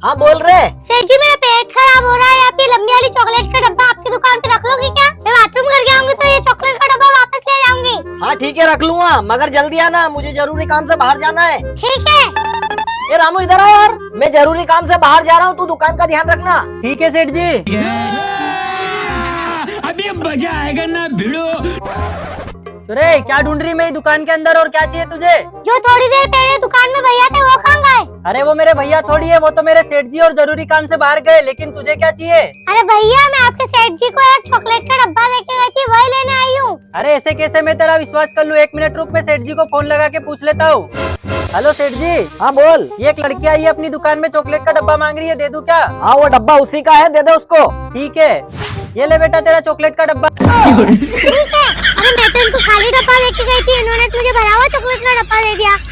हाँ बोल रहे। सेठ जी मेरा पेट खराब हो रहा है, आप ये लंबी वाली चॉकलेट का डब्बा आपकी दुकान पे रख लोगे क्या? मैं बाथरूम करके आऊंगी तो ये चॉकलेट का डब्बा वापस ले जाऊंगी। हाँ ठीक है रख लूंगा, मगर जल्दी आना, मुझे जरूरी काम से बाहर जाना है। ठीक है। ये रामू इधर आ यार, मैं जरूरी काम से बाहर जा रहा हूँ, तू दुकान का ध्यान रखना। ठीक है सेठ जी। अभी मजा आएगा ना भिड़ो। अरे क्या ढूंढ रही मेरी दुकान के अंदर और क्या चाहिए तुझे? जो थोड़ी देर पहले दुकान में भैया थे वो कहाँ गए? अरे वो मेरे भैया थोड़ी है, वो तो मेरे सेठ जी और जरूरी काम से बाहर गए। लेकिन तुझे क्या चाहिए? अरे भैया मैं आपके सेठ जी को एक चॉकलेट का डब्बा देके गई थी, वही लेने आई हूँ। अरे ऐसे कैसे मैं तेरा विश्वास कर लूं? 1 मिनट रुक, मैं सेठ जी को फोन लगा के पूछ लेता हूँ। हेलो सेठ जी। हाँ बोल। ये एक लड़की आई है अपनी दुकान में, चॉकलेट का डब्बा मांग रही है, दे दूं क्या? हाँ वो डब्बा उसी का है, दे दे उसको। ठीक है, ये ले बेटा तेरा चॉकलेट का डब्बा। ठीक है। अरे मैं तो इनको खाली डब्बा लेके गई थी, इन्होंने मुझे भरा हुआ चॉकलेट का डब्बा दे दिया।